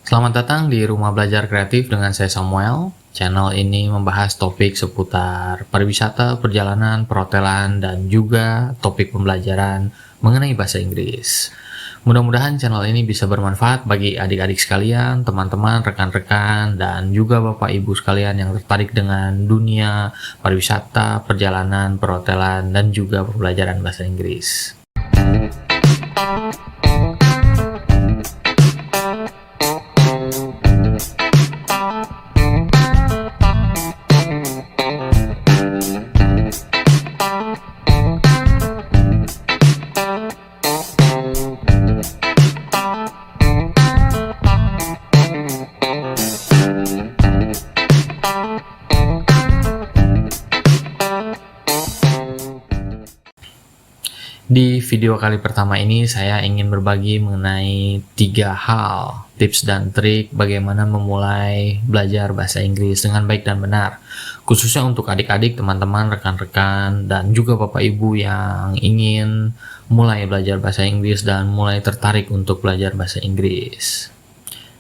Selamat datang di Rumah Belajar Kreatif dengan saya Samuel. Channel ini membahas topik seputar pariwisata, perjalanan, perhotelan, dan juga topik pembelajaran mengenai bahasa Inggris. Mudah-mudahan channel ini bisa bermanfaat bagi adik-adik sekalian, teman-teman, rekan-rekan, dan juga Bapak Ibu sekalian yang tertarik dengan dunia pariwisata, perjalanan, perhotelan, dan juga pembelajaran bahasa Inggris. Di video kali pertama ini saya ingin berbagi mengenai 3 hal, tips dan trik bagaimana memulai belajar bahasa Inggris dengan baik dan benar. Khususnya untuk adik-adik, teman-teman, rekan-rekan, dan juga Bapak Ibu yang ingin mulai belajar bahasa Inggris dan mulai tertarik untuk belajar bahasa Inggris.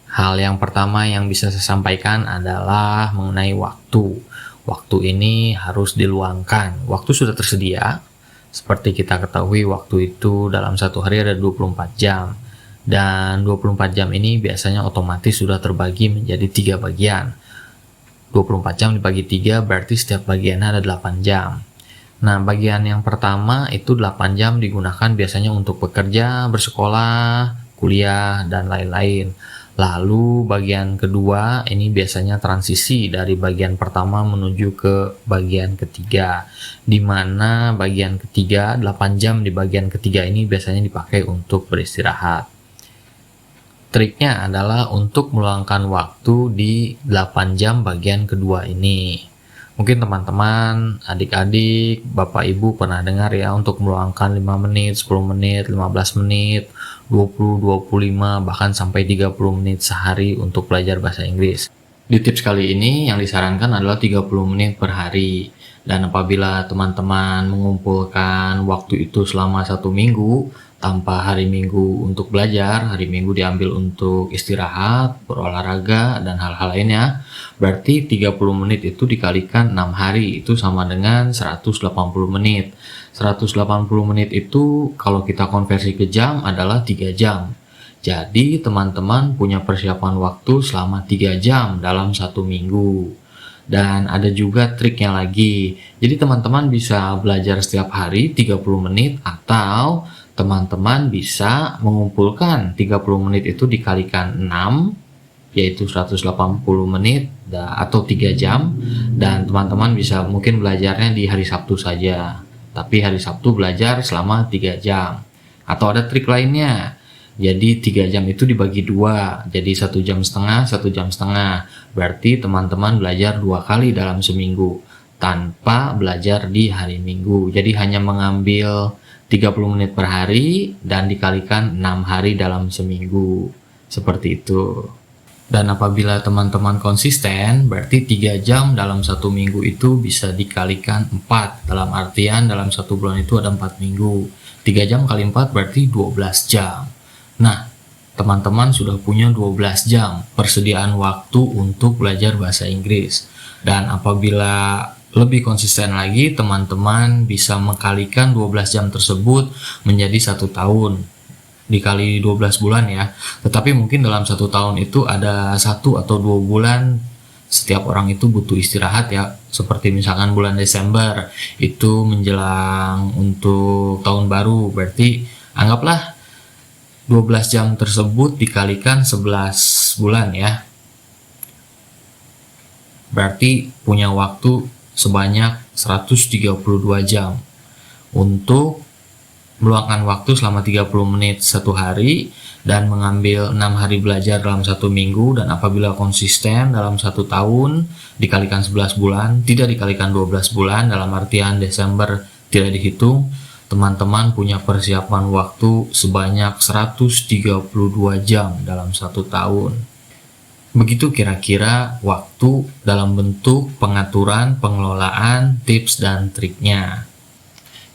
Hal yang pertama yang bisa saya sampaikan adalah mengenai waktu. Waktu ini harus diluangkan. Waktu sudah tersedia. Seperti kita ketahui, waktu itu dalam satu hari ada 24 jam. Dan 24 jam ini biasanya otomatis sudah terbagi menjadi 3 bagian. 24 jam dibagi 3 berarti setiap bagiannya ada 8 jam. Nah, bagian yang pertama itu 8 jam digunakan biasanya untuk bekerja, bersekolah, kuliah, dan lain-lain. Lalu bagian kedua ini biasanya transisi dari bagian pertama menuju ke bagian ketiga, di mana bagian ketiga 8 jam di bagian ketiga ini biasanya dipakai untuk beristirahat. Triknya adalah untuk meluangkan waktu di 8 jam bagian kedua ini. Mungkin teman-teman, adik-adik, bapak ibu pernah dengar ya untuk meluangkan 5 menit, 10 menit, 15 menit, 20, 25, bahkan sampai 30 menit sehari untuk belajar bahasa Inggris. Di tips kali ini yang disarankan adalah 30 menit per hari. Dan apabila teman-teman mengumpulkan waktu itu selama 1 minggu, tanpa hari Minggu untuk belajar, hari Minggu diambil untuk istirahat, berolahraga, dan hal-hal lainnya, berarti 30 menit itu dikalikan 6 hari, itu sama dengan 180 menit. 180 menit itu kalau kita konversi ke jam adalah 3 jam. Jadi teman-teman punya persiapan waktu selama 3 jam dalam 1 minggu. Dan ada juga triknya lagi. Jadi teman-teman bisa belajar setiap hari 30 menit atau teman-teman bisa mengumpulkan 30 menit itu dikalikan 6, yaitu 180 menit atau 3 jam, dan teman-teman bisa mungkin belajarnya di hari Sabtu saja, tapi hari Sabtu belajar selama 3 jam. Atau ada trik lainnya, jadi 3 jam itu dibagi 2, jadi 1 jam setengah, 1 jam setengah, berarti teman-teman belajar 2 kali dalam seminggu tanpa belajar di hari Minggu. Jadi hanya mengambil 30 menit per hari dan dikalikan 6 hari dalam seminggu. Seperti itu. Dan apabila teman-teman konsisten, berarti 3 jam dalam 1 minggu itu bisa dikalikan 4. Dalam artian dalam 1 bulan itu ada 4 minggu. 3 jam kali 4 berarti 12 jam. Nah, teman-teman sudah punya 12 jam persediaan waktu untuk belajar bahasa Inggris. Dan apabila lebih konsisten lagi, teman-teman bisa mengkalikan 12 jam tersebut menjadi 1 tahun. Dikali 12 bulan ya. Tetapi mungkin dalam 1 tahun itu ada 1 atau 2 bulan setiap orang itu butuh istirahat ya. Seperti misalkan bulan Desember itu menjelang untuk tahun baru. Berarti anggaplah 12 jam tersebut dikalikan 11 bulan ya. Berarti punya waktu sebanyak 132 jam untuk meluangkan waktu selama 30 menit 1 hari dan mengambil 6 hari belajar dalam 1 minggu. Dan apabila konsisten dalam 1 tahun dikalikan 11 bulan, tidak dikalikan 12 bulan, dalam artian Desember tidak dihitung, teman-teman punya persiapan waktu sebanyak 132 jam dalam 1 tahun. Begitu kira-kira waktu dalam bentuk pengaturan, pengelolaan, tips, dan triknya.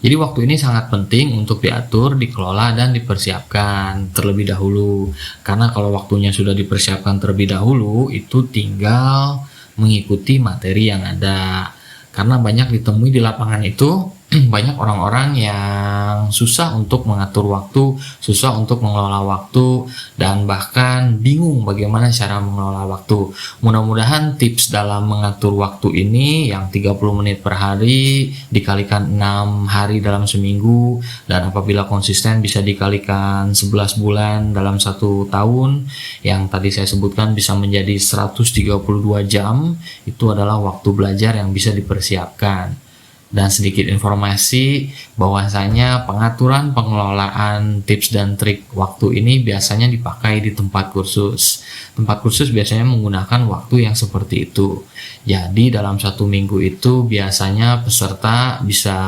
Jadi waktu ini sangat penting untuk diatur, dikelola, dan dipersiapkan terlebih dahulu. Karena kalau waktunya sudah dipersiapkan terlebih dahulu, itu tinggal mengikuti materi yang ada. Karena banyak ditemui di lapangan itu banyak orang-orang yang susah untuk mengatur waktu, susah untuk mengelola waktu, dan bahkan bingung bagaimana cara mengelola waktu. Mudah-mudahan tips dalam mengatur waktu ini yang 30 menit per hari dikalikan 6 hari dalam seminggu, dan apabila konsisten bisa dikalikan 11 bulan dalam 1 tahun, yang tadi saya sebutkan bisa menjadi 132 jam, itu adalah waktu belajar yang bisa dipersiapkan. Dan sedikit informasi bahwasanya pengaturan pengelolaan tips dan trik waktu ini biasanya dipakai di tempat kursus. Tempat kursus biasanya menggunakan waktu yang seperti itu. Jadi dalam 1 minggu itu biasanya peserta bisa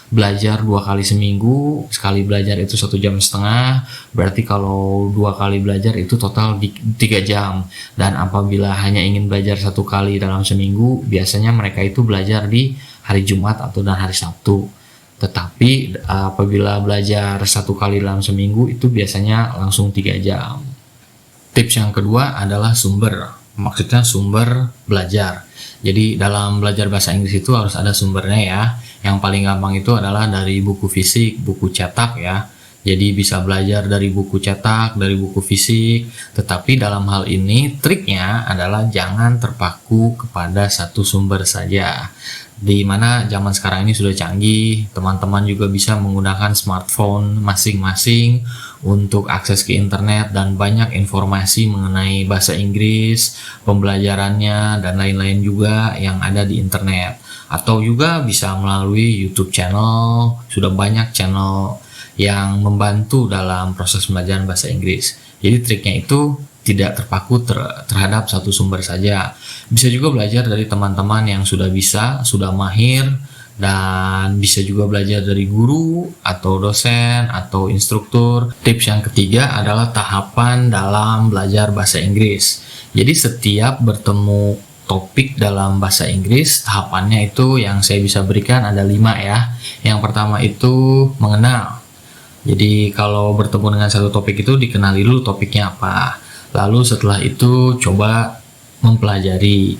belajar 2 kali seminggu, sekali belajar itu 1,5 jam, berarti kalau 2 kali belajar itu total 3 jam. Dan apabila hanya ingin belajar 1 kali dalam seminggu, biasanya mereka itu belajar di hari Jumat atau dan hari Sabtu. Tetapi apabila belajar 1 kali dalam seminggu itu biasanya langsung 3 jam. Tips yang kedua adalah sumber. Maksudnya sumber belajar. Jadi dalam belajar bahasa Inggris itu harus ada sumbernya ya. Yang paling gampang itu adalah dari buku fisik, buku cetak ya. Jadi bisa belajar dari buku cetak, dari buku fisik. Tetapi dalam hal ini triknya adalah jangan terpaku kepada satu sumber saja. Di mana zaman sekarang ini sudah canggih, teman-teman juga bisa menggunakan smartphone masing-masing untuk akses ke internet dan banyak informasi mengenai bahasa Inggris, pembelajarannya, dan lain-lain juga yang ada di internet. Atau juga bisa melalui YouTube channel, sudah banyak channel yang membantu dalam proses pembelajaran bahasa Inggris. Jadi triknya itu tidak terpaku terhadap satu sumber saja. Bisa juga belajar dari teman-teman yang sudah bisa, sudah mahir, dan bisa juga belajar dari guru atau dosen atau instruktur. Tips yang ketiga adalah tahapan dalam belajar bahasa Inggris. Jadi setiap bertemu topik dalam bahasa Inggris, tahapannya itu yang saya bisa berikan ada 5 ya. Yang pertama itu mengenal. Jadi kalau bertemu dengan satu topik itu dikenali dulu topiknya apa. Lalu setelah itu coba mempelajari.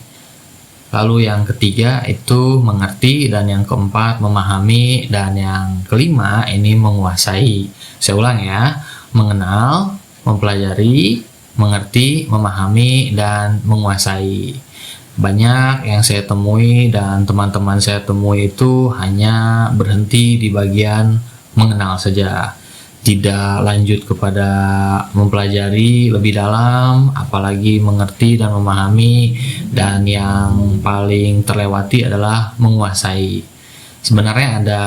Lalu yang ketiga itu mengerti, dan yang keempat memahami, dan yang kelima ini menguasai. Saya ulang ya, mengenal, mempelajari, mengerti, memahami, dan menguasai. Banyak yang saya temui dan teman-teman saya temui itu hanya berhenti di bagian mengenal saja, tidak lanjut kepada mempelajari lebih dalam, apalagi mengerti dan memahami, dan yang paling terlewati adalah menguasai. Sebenarnya ada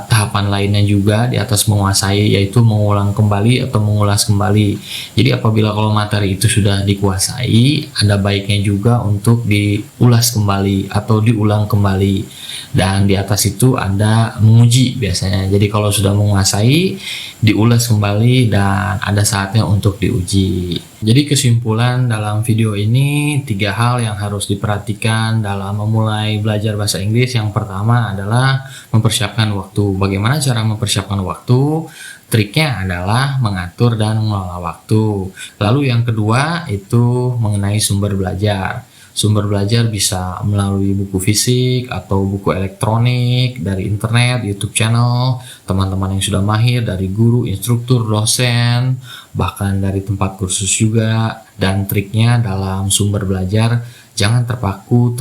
tahapan lainnya juga di atas menguasai, yaitu mengulang kembali atau mengulas kembali. Jadi apabila kalau materi itu sudah dikuasai, ada baiknya juga untuk diulas kembali atau diulang kembali. Dan di atas itu ada menguji biasanya. Jadi kalau sudah menguasai, diulas kembali, dan ada saatnya untuk diuji. Jadi kesimpulan dalam video ini 3 hal yang harus diperhatikan dalam memulai belajar bahasa Inggris. Yang pertama adalah mempersiapkan waktu. Bagaimana cara mempersiapkan waktu? Triknya adalah mengatur dan mengelola waktu. Lalu yang kedua itu mengenai sumber belajar. Sumber belajar bisa melalui buku fisik atau buku elektronik, dari internet, YouTube channel, teman-teman yang sudah mahir, dari guru, instruktur, dosen, bahkan dari tempat kursus juga. Dan triknya dalam sumber belajar, jangan terpaku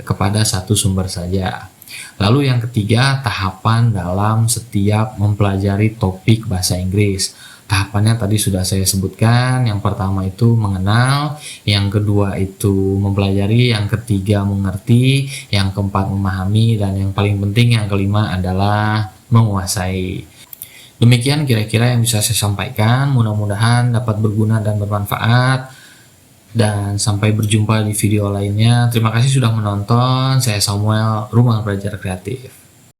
kepada satu sumber saja. Lalu yang ketiga, tahapan dalam setiap mempelajari topik bahasa Inggris. Tahapannya tadi sudah saya sebutkan. Yang pertama itu mengenal, yang kedua itu mempelajari, yang ketiga mengerti, yang keempat memahami, dan yang paling penting yang kelima adalah menguasai. Demikian kira-kira yang bisa saya sampaikan. Mudah-mudahan dapat berguna dan bermanfaat. Dan sampai berjumpa di video lainnya. Terima kasih sudah menonton. Saya Samuel, Rumah Belajar Kreatif.